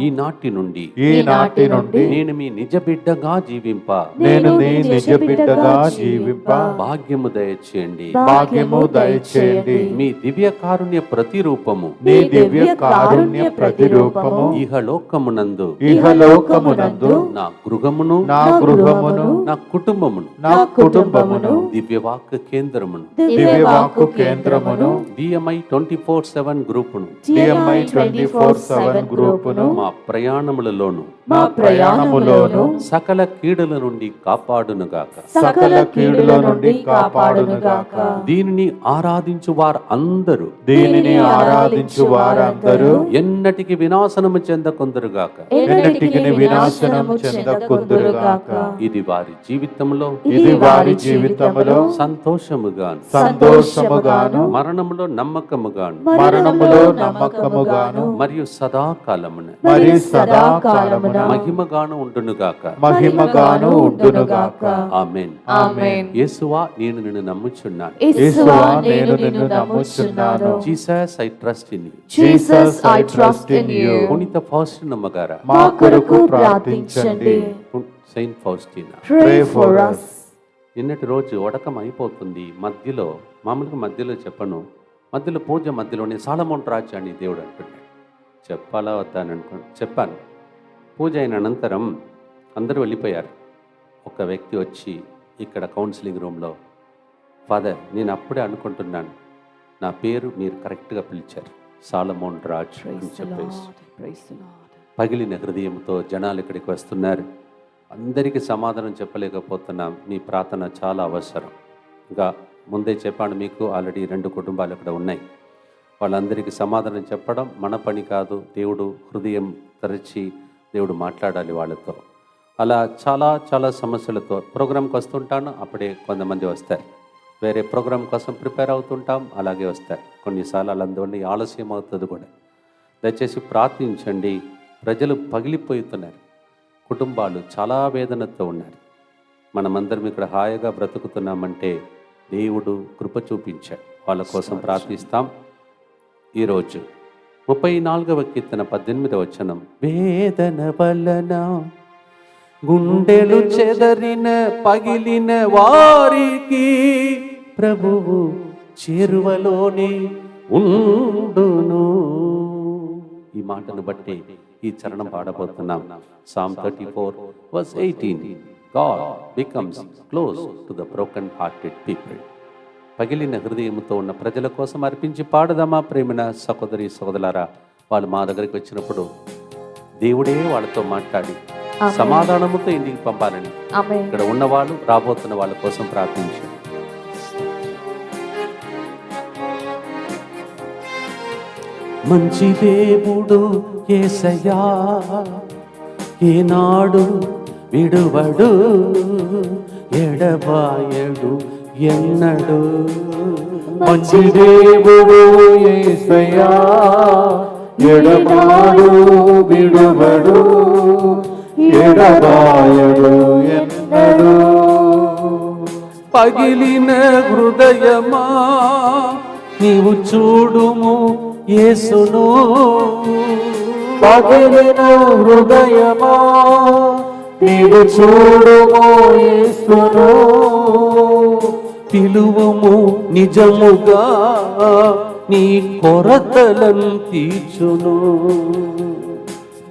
ఈనాటి నుండి నేను మీ నిజ బిడ్డగా జీవింప భాగ్యము దయచేయండి. మీ దివ్య కారుణ్య ప్రతిరూపము ఇహలోకమునందు నా గృహమును నా కుటుంబమును దివ్యవాక్కు కేంద్రమును DMI 24/7 గ్రూపును మా ప్రయాణములలోను సకల కీడుల నుండి కాపాడునుగాక. దీనిని ఆరాధించు వారందరూ ఎన్నటికి వినాశనము చెందకుందురుగాక. ఇది వారి జీవితంలో సంతోషముగాను మరణములో నమ్మకముగాను మరియు సదాకాలమున మహిమగాను ఉండునుగాక. ఆమేన్. యేసువా నేను నిన్ను నమ్ముచున్నాను. Jesus I trust in you. పునీత ఫౌస్టినా మగారా మా కొరకు ప్రార్థించండి. Saint Faustina Pray for us. నిన్నటి రోజు ఒడకం అయిపోతుంది. మధ్యలో చెప్పను, మధ్యలో పూజ మధ్యలోనే సాలమోన్ రాజ్యాన్ని దేవుడు అంటున్నాడు. చెప్పాలా వద్దా అని చెప్పాను. పూజ అయిన అనంతరం అందరూ వెళ్ళిపోయారు. ఒక వ్యక్తి వచ్చి ఇక్కడ కౌన్సిలింగ్ రూమ్లో, ఫాదర్ నేను అప్పుడే అనుకుంటున్నాను, నా పేరు మీరు కరెక్ట్గా పిలిచారు, సాలమోన్ రాజ్ అని చెప్పేసి. పగిలిన హృదయంతో జనాలు ఇక్కడికి వస్తున్నారు. అందరికీ సమాధానం చెప్పలేకపోతున్నాం. మీ ప్రార్థన చాలా అవసరం. ఇంకా ముందే చెప్పాను మీకు, ఆల్రెడీ 2 కుటుంబాలు ఇక్కడ ఉన్నాయి. వాళ్ళందరికీ సమాధానం చెప్పడం మన పని కాదు. దేవుడు హృదయం తెరచి దేవుడు మాట్లాడాలి వాళ్ళతో. అలా చాలా చాలా సమస్యలతో ప్రోగ్రాంకి వస్తుంటాను. అప్పుడే కొంతమంది వస్తారు. వేరే ప్రోగ్రాం కోసం ప్రిపేర్ అవుతుంటాం, అలాగే వస్తారు. కొన్నిసార్లు అందువల్ల ఆలస్యం అవుతుంది కూడా. దయచేసి ప్రార్థించండి. ప్రజలు పగిలిపోతున్నారు, కుటుంబాలు చాలా వేదనతో ఉన్నారు. మనమందరం ఇక్కడ హాయిగా బ్రతుకుతున్నామంటే దేవుడు కృప చూపించాడు. వాళ్ళ కోసం ప్రార్థిస్తాం. ఈరోజు 34వ కీర్తన 18వ వచనం, వేదన వలన గుండెలు చెదరిన పగిలిన వారికి ప్రభువు చేరువలోనే ఉండును. ఈ మాటను బట్టి ఈ చరణం పాడబోతున్నాం. Psalm 34:18. God becomes close to the broken hearted people. పగిలిన హృదయంతో ఉన్న ప్రజల కోసం అర్పించి పాడదామా ప్రేమిన సహోదరి సహోదరులారా. వాళ్ళు మా దగ్గరికి వచ్చినప్పుడు దేవుడే వాళ్ళతో మాట్లాడి సమాధానముతో ఇంటికి పంపాలని ఇక్కడ ఉన్న వాళ్ళు రాబోతున్న వాళ్ళ కోసం ప్రార్థించండి. మంచి దేవుడు యేసయ్యా, ఏనాడు విడువడు, ఎడబాయడు ఎన్నడు. మంచి దేవుడు యేసయ్యా, ఎడబాడు విడువడు ఎడబాయడు ఎన్నడు. పగిలిన హృదయమా నీవు చూడుము యేసును, పగిలిన హృదయమా నీవు చూడుము యేసును. పిలువుము నిజముగా నీ కొరతలను తీర్చును.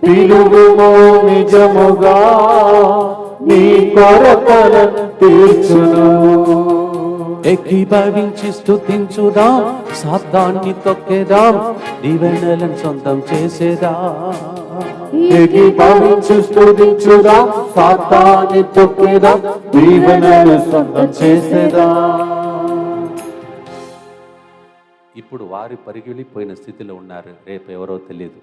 పిలువుము నిజముగా నీ కొరతలను తీర్చును. ఏకీభవించి స్తుతించుదాం, సాతాన్ని తొక్కేదాం, దీవెనలను సొంతం చేసేదాం. ఏకీభవించి స్తుతించుదాం, సాతాన్ని తొక్కేదాం, దీవెనలు సొంతం చేసేదా. ఇప్పుడు వారి పరిగిలిపోయిన స్థితిలో ఉన్నారు, రేపు ఎవరో తెలియదు.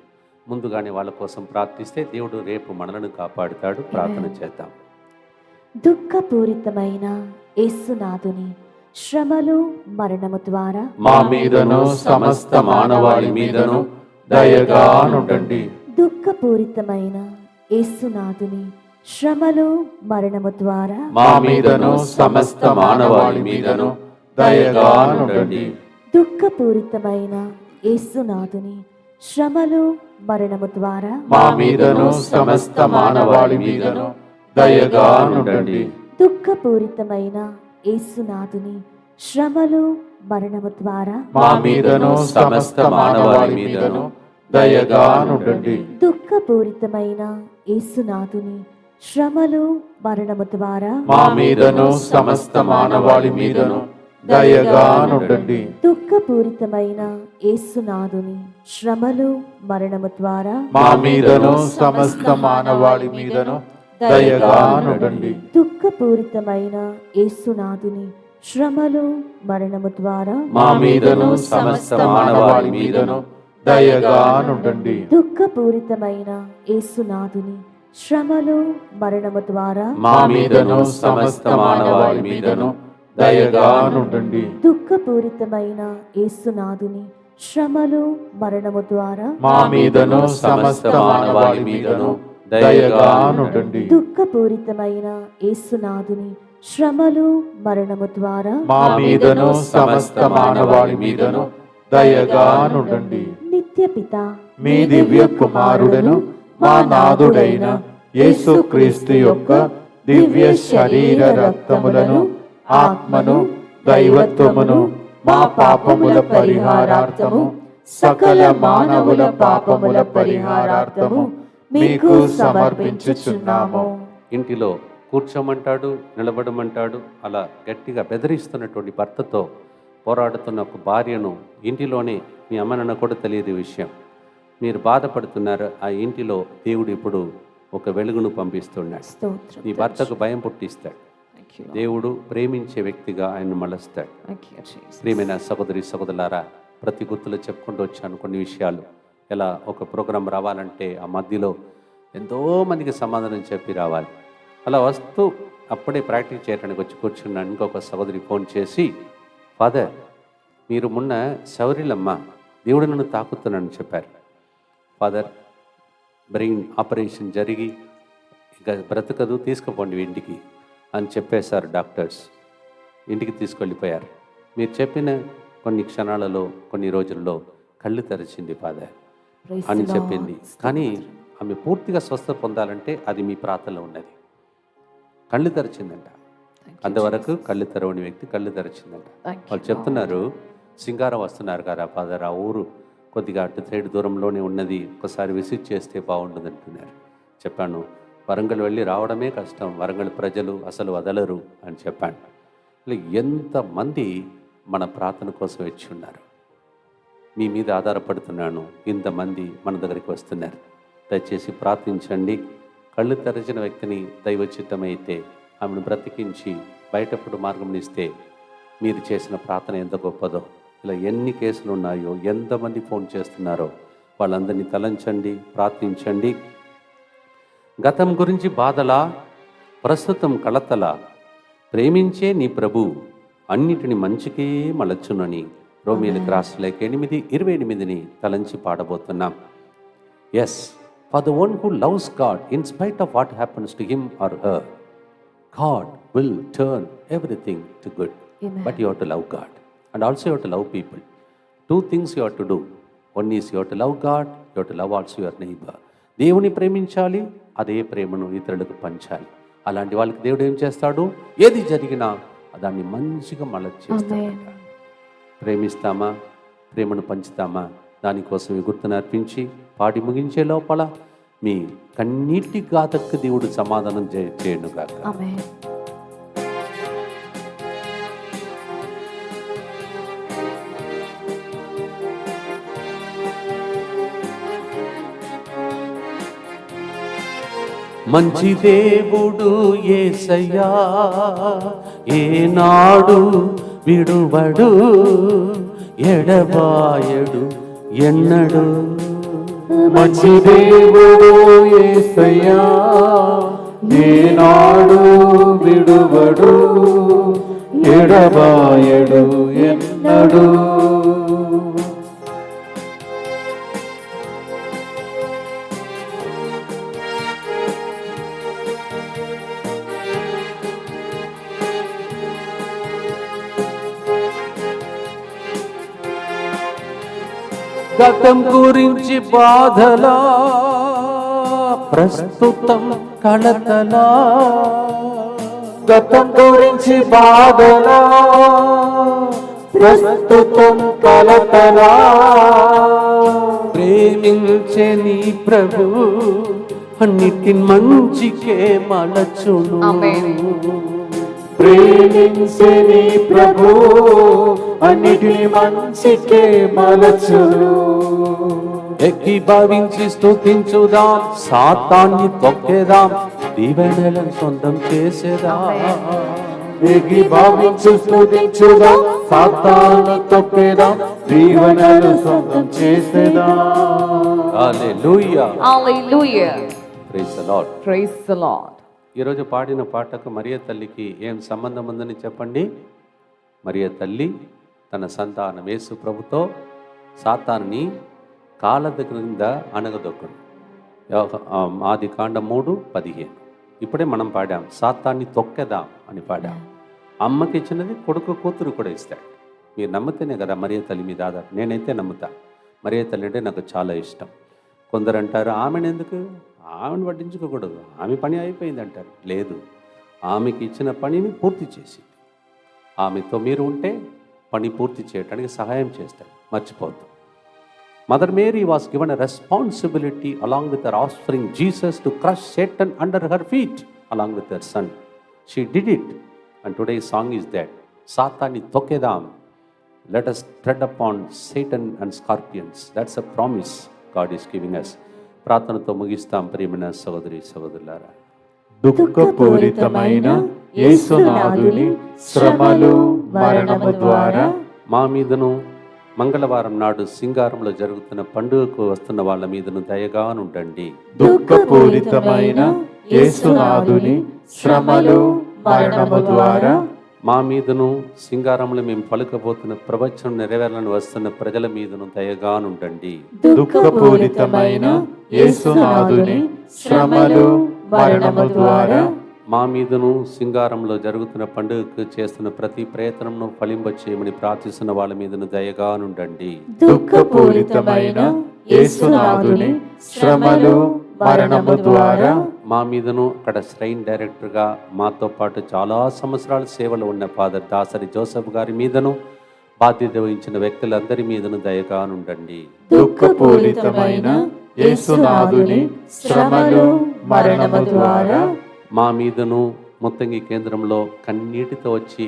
ముందుగానే వాళ్ళ కోసం ప్రార్థిస్తే దేవుడు రేపు మనలను కాపాడుతాడు. ప్రార్థన చేద్దాం. దుఃఖపూరితమైన యేసునాథుని శ్రమలు మరణము ద్వారా మా మీదను సమస్త మానవాళి మీదను దయగా నుండండి. దుఃఖపూరితమైన యేసునాథుని శ్రమలు మరణము ద్వారా మా మీదను సమస్త మానవాళి మీదను దయగా నుండండి. దుఃఖపూరితమైన యేసునాథుని శ్రమలు మరణము ద్వారా మా మీదను సమస్త మానవాళి మీదను దయగా నుండండి. దుఃఖపూరితమైన యేసునాథుని శ్రమలు మరణము ద్వారా మా మీదను సమస్త మానవాళి మీదను దయగా నుండండి. దుఃఖపూరితమైన యేసునాథుని శ్రమలు మరణము ద్వారా మా మీదను సమస్త మానవాళి మీదను దయగా నుండండి. దుఃఖపూరితమైన యేసునాథుని శ్రమలు మరణము ద్వారా మా మీదను సమస్త మానవాళి మీదను దయగా నుండండి. దుఃఖపూరితమైన యేసునాథుని శ్రమలు మరణము ద్వారా మా మీదను సమస్త మానవాళి మీదను దయగా నుండండి. దుఃఖపూరితమైన యేసునాథుని శ్రమలు మరణము ద్వారా మా మీదను సమస్త మానవాళి మీదను దయగా నుండండి. దుఃఖపూరితమైన యేసునాథుని శ్రమలు మరణము ద్వారా మా మీదను సమస్త మానవాళి మీదను దయగా నుండండి. దుఃఖపూరితమైన యేసునాథుని శ్రమలు మరణము ద్వారా మా మీదను సమస్త మానవాళి మీదను దయగా నుండండి. నిత్యపిత మీ దివ్య కుమారుడను మా నాథుడైన యేసుక్రీస్తు యొక్క దివ్య శరీర రక్తములను ఆత్మను దైవత్వమును మా పాపముల పరిహారార్థము సకల మానవుల పాపముల పరిహారార్థము మీకు సమర్పించుచున్నాము. ఇంటిలో కూర్చోమంటాడు, నిలబడమంటాడు. అలా గట్టిగా బెదిరిస్తున్నటువంటి భర్తతో పోరాడుతున్న ఒక భార్యను ఇంటిలోనే, మీ అమ్మనన్న కూడా తెలియదు ఈ విషయం, మీరు బాధపడుతున్నారు. ఆ ఇంటిలో దేవుడు ఇప్పుడు ఒక వెలుగును పంపిస్తున్నాడు. స్తోత్రం. మీ భర్తకు భయం పుట్టిస్తాడు. దేవుడు ప్రేమించే వ్యక్తిగా ఆయన్ను మలస్తాడు. ప్రియమైన సహోదరి సహోదరులారా, ప్రతి గుర్తులో చెప్పుకుంటూ వచ్చాను కొన్ని విషయాలు. ఎలా ఒక ప్రోగ్రాం రావాలంటే ఆ మధ్యలో ఎంతోమందికి సమాధానం చెప్పి రావాలి. అలా వస్తూ అప్పుడే ప్రాక్టీస్ చేయడానికి వచ్చి కూర్చున్నాను. ఇంకొక సహోదరి ఫోన్ చేసి, ఫాదర్ మీరు మొన్న శౌర్యులమ్మ దేవుడు నన్ను తాకుతున్నానని చెప్పారు. ఫాదర్ బ్రెయిన్ ఆపరేషన్ జరిగి ఇక బ్రతకదు, తీసుకుపోండి ఇంటికి అని చెప్పేశారు డాక్టర్స్. ఇంటికి తీసుకెళ్ళిపోయారు. మీరు చెప్పిన కొన్ని క్షణాలలో, కొన్ని రోజుల్లో కళ్ళు తెరిచింది ఫాదర్ అని చెప్పింది. కానీ ఆమె పూర్తిగా స్వస్థత పొందాలంటే అది మీ ప్రార్థనలో ఉన్నది. కళ్ళు తెరిచిందంట. అంతవరకు కళ్ళు తెరవని వ్యక్తి కళ్ళు తెరిచిందంట. వాళ్ళు చెప్తున్నారు, సింగారం వస్తున్నారు కదా ఫాదర్, ఆ ఊరు కొద్దిగా అటు సైడ్ దూరంలోనే ఉన్నది, ఒకసారి విజిట్ చేస్తే బాగుంటుంది అంటున్నారు. చెప్పాను, వరంగల్ వెళ్ళి రావడమే కష్టం, వరంగల్ ప్రజలు అసలు వదలరు అని చెప్పాను. ఎంతమంది మన ప్రార్థన కోసం వచ్చి ఉన్నారు. మీ మీద ఆధారపడుతున్నాను, ఇంతమంది మన దగ్గరికి వస్తున్నారు. దయచేసి ప్రార్థించండి. కళ్ళు తెరచిన వ్యక్తిని దైవ చిత్తమైతే ఆమెను బ్రతికించి బయటప్పుడు మార్గం ఇస్తే మీరు చేసిన ప్రార్థన ఎంత గొప్పదో. ఇలా ఎన్ని కేసులు ఉన్నాయో, ఎంతమంది ఫోన్ చేస్తున్నారో వాళ్ళందరినీ తలంచండి, ప్రార్థించండి. గతం గురించి బాధలా, ప్రస్తుతం కలతలా, ప్రేమించే నీ ప్రభు అన్నిటిని మంచికే మలచునని రోమీయులకు రాసిన 8:28 తలంచి పాడబోతున్నాం. Yes, for the one who loves God, in spite of what happens to him or her, God will turn everything to good. Amen. But you have to love God. And also you have to love people. Two things you have to do. One is you have to love God, you have to love also your neighbor. దేవుని ప్రేమించాలి, అదే ప్రేమను ఇతరులకు పంచాలి. అలాంటి వాళ్ళకి దేవుడు ఏం చేస్తాడు? ఏది జరిగినా దాన్ని మంచిగా మళ్ళీ చేస్తాడట. ప్రేమిస్తామా, ప్రేమను పంచుతామా, దానికోసం ఈ గుర్తును అర్పించి పాడి ముగించే లోపల మీ కన్నీటి గాథకు దేవుడు సమాధానం చేయను కాక. ఆమేన్. మంచి దేవుడు యేసయ్యా, ఏనాడు విడువడు, ఎడబాయడు ఎన్నడు. మంచి దేవుడు యేసయ్యా, ఏనాడు విడువడు, ఎడబాయడు ఎన్నడు. గతం గురించి బాధలా, ప్రస్తుతం కలతలా. గతం గురించి బాధలా, ప్రస్తుతం కలతలా. ప్రేమించే నీ ప్రభు అన్నిటి మంచికే మలచును. ప్రేమించే నీ ప్రభు అన్నిటిని మంచికే మలచును. ఏకీభవించి స్తుతించుదాం, సాతాన్ని తొక్కేదాం, దీవెనలను సొంతం చేసేదాం. ఏకీభవించి స్తుతించుదాం, సాతాన్ని తొక్కేదాం, దీవెనలు సొంతం చేసేదాం. హల్లెలూయా. Hallelujah. Praise the lord. Praise the Lord. ఈరోజు పాడిన పాటకు మరియ తల్లికి ఏం సంబంధం ఉందని చెప్పండి. మరియ తల్లి తన సంతానం యేసు ప్రభుతో సాతాన్ని కాళ్ళ క్రింద అణగదొక్కడు. ఆది కాండం 3:15. ఇప్పుడే మనం పాడాం, సాతాన్ని తొక్కేదాం అని పాడాం. అమ్మకి ఇచ్చినది కొడుకు కూతురు కూడా ఇస్తాడు. మీరు నమ్మితేనే కదా మరియ తల్లి మీద ఆధారం. నేనైతే నమ్ముతా. మరియ తల్లి అంటే నాకు చాలా ఇష్టం. కొందరు అంటారు, ఆమెను ఎందుకు, ఆమెను పట్టించుకోకూడదు, ఆమె పని అయిపోయింది అంటారు. లేదు, ఆమెకి ఇచ్చిన పనిని పూర్తి చేసి ఆమెతో మీరు ఉంటే పని పూర్తి చేయడానికి సహాయం చేస్తాడు. మర్చిపోద్దు. Mother Mary was given a responsibility along with her offspring Jesus to crush Satan under her feet along with her son. She did it and today song is that సాతాన్ని తొక్కేదాం. Let us tread upon Satan and scorpions. That's a promise God is giving us. ప్రార్థనతో ముగిస్తాం. ప్రియమైన సహోదరి సహోదరులారా, దుఃఖపూరితమైన యేసునాథుని శ్రమలు మరణము ద్వారా మా మీదను మంగళవారం నాడు సింగారంలో జరుగుతున్న పండుగకు వస్తున్న వాళ్ళ మీదను దయగానుండండి. దుఃఖపూరితమైన యేసునాథుని శ్రమలు మరణము ద్వారా మా మీదను సింగారంలో మేము పలుకబోతున్న ప్రవచనం నెరవేరాలని వస్తున్న ప్రజల మీదను దయగానుండండి. దుఃఖపూరితమైన యేసునాథుని శ్రమలు మరణము ద్వారా మా మీదను సింగారంలో జరుగుతున్న పండుగకు చేస్తున్న ప్రతి ప్రయత్నంను ఫలింపచేయమని ప్రార్థిస్తున్న వాళ్ళ మీదను దయగానుండండి. దుఃఖపూరితమైన యేసునాథుని శ్రమలు మరణము ద్వారా మా మీదను అక్కడ శ్రైన్ డైరెక్టర్గా మాతో పాటు చాలా సంవత్సరాల సేవలు ఉన్న ఫాదర్ దాసరి జోసెఫ్ గారి మీదను బాధ్యత వహించిన వ్యక్తులందరి మీదను దయగానుండండి. దుఃఖపూరితమైన యేసునాథుని శ్రమలు మరణము ద్వారా మా మీదను ముత్తంగి కేంద్రంలో కన్నీటితో వచ్చి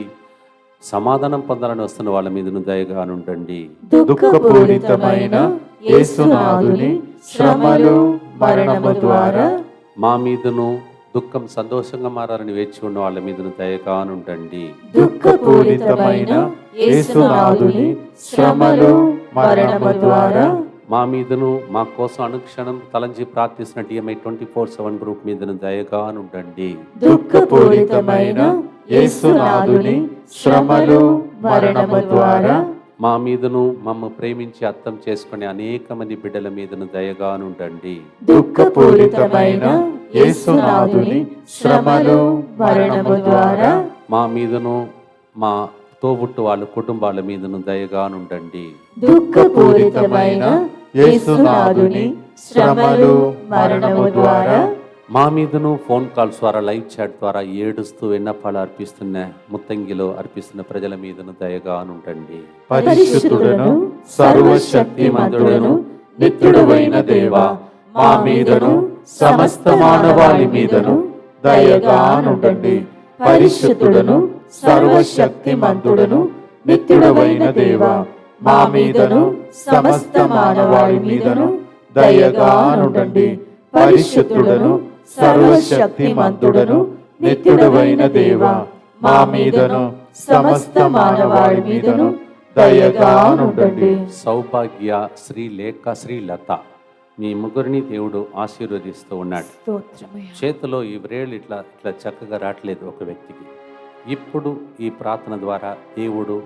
సమాధానం పొందాలని వస్తున్న వాళ్ళ మీదను దయగానుండండి. దుఃఖపూరితమైన యేసునాథుని శ్రమలు మరణము ద్వారా మా మీదను దుఃఖం సంతోషంగా మారాలని వేచి ఉన్న వాళ్ళ మీదను దయగానుండండి. దుఃఖపూరితమైన యేసునాథుని శ్రమలు మరణము ద్వారా మా మీదను మా కోసం అనుక్షణం తలంచి ప్రార్థిస్తున్న DMI 24/7 గ్రూప్ మీదను దయగానుండండి. దుఃఖపూరితమైన యేసునాథుని శ్రమలు మరణము ద్వారా మా మీదను మమ్మ ప్రేమించి అర్థం చేసుకునే అనేక మంది బిడ్డల మీదను దయగానుండండి. దుఃఖపూరితమైన యేసునాథుని శ్రమలు మరణము ద్వారా మా మీదను మా తోబుట్టు వాళ్ళ కుటుంబాల మీదను దయగానుండండి. దుఃఖపూరితమైన యేసునాథుని శ్రమలు మరణము ద్వారా మా మీదను ఫోన్ కాల్స్ ద్వారా లైవ్ చాట్ ద్వారా ఏడుస్తూ విన్నపాలు అర్పిస్తున్న ముత్తంగిలో అర్పిస్తున్న ప్రజల మీదను దయగానుండండి. పరిశుద్ధుడను సర్వశక్తిమంతుడను నిత్యుడవైన దేవా, మా మీదను సమస్త మానవాళి మీదను దయగానుండండి. పరిశుద్ధుడను సర్వశక్తిమంతుడను నిత్యుడవైన దేవా, మా మీదను సమస్త మానవాళి మీదను దయగానుండండి. పరిశుద్ధుడను సర్వశక్తిమంతుడను నిత్యుడవైన దేవా, మా మీదను సమస్త మానవాళి మీదను దయగానుండండి. సౌభాగ్య, శ్రీలేఖ, శ్రీలత మీ ముగ్గురిని దేవుడు ఆశీర్వదిస్తూ ఉన్నాడు. స్తోత్రమయ్యా. చేతిలో ఈ వ్రేళ్ళు ఇట్లా ఇట్లా చక్కగా రావట్లేదు ఒక వ్యక్తికి. ఇప్పుడు ఈ ప్రార్థన ద్వారా దేవుడు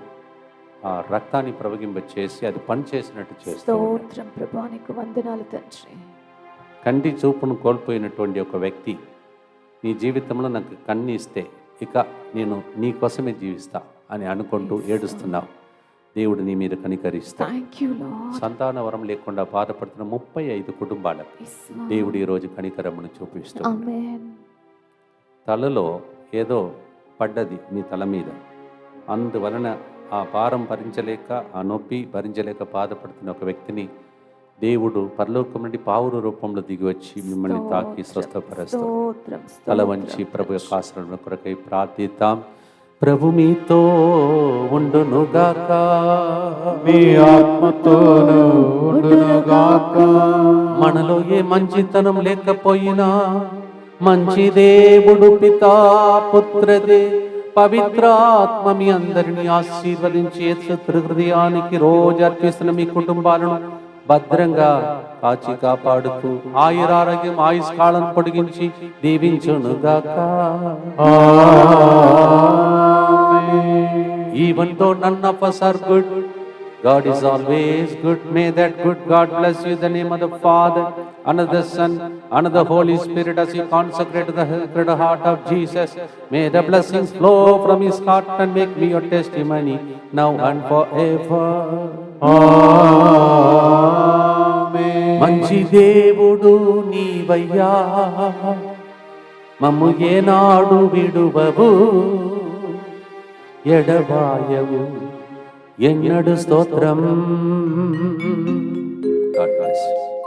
ఆ రక్తాన్ని ప్రవగింప చేసి అది పనిచేసినట్టు చేస్తూ ఉన్నాడు. స్తోత్రం ప్రభా, నీకు వందనాలు తండ్రి. కంటి చూపును కోల్పోయినటువంటి ఒక వ్యక్తి నీ జీవితంలో నాకు కన్ను ఇస్తే ఇక నేను నీ కోసమే జీవిస్తా అని అనుకుంటూ ఏడుస్తున్నావు. దేవుడు నీ మీద కనికరిస్తాడు. Thank you, Lord. సంతాన వరం లేకుండా బాధపడుతున్న 35 కుటుంబాలకు Yes, Lord. దేవుడు ఈరోజు కనికరమును చూపిస్తూ Amen. తలలో ఏదో పడ్డది మీ తల మీద, అందువలన ఆ భారం భరించలేక ఆ నొప్పి భరించలేక బాధపడుతున్న ఒక వ్యక్తిని దేవుడు పరలోకం నుండి పావురు రూపంలో దిగి వచ్చి మిమ్మల్ని తాకి స్వస్థపరుస్తాడు. స్తోత్రం, తల వంచి ప్రభు యొక్క ఆశ్రమ కొరకై ప్రార్థిద్దాం. ప్రభు మీతో ఉండునుగాక, మీ ఆత్మతోను ఉండునుగాక. మనలో ఏ మంచితనం లేకపోయినా మంచి దేవుడు పితా పుత్రదే పవిత్రాత్మ మీ అందరినీ ఆశీర్వదించి యేసు హృదయానికి రోజు అర్పిస్తున్న మీ కుటుంబాలను భద్రంగా కాచి కాపాడుతూ ఆయురారోగ్యం ఆయుష్కాలం పొడిగించి దీవించునుగాక. Even though none of us are good, God is always good. May that good God bless you in the name of the Father, and of the Son, and of the Holy Spirit as you consecrate the sacred heart of Jesus. May the blessings flow from His heart and make me your testimony now and forever. మంచి దేవుడు నీవయ్యా, మమ్ము ఏనాడు విడువవు, ఎడబాయవు ఎన్నడు స్తోత్రం. God bless you.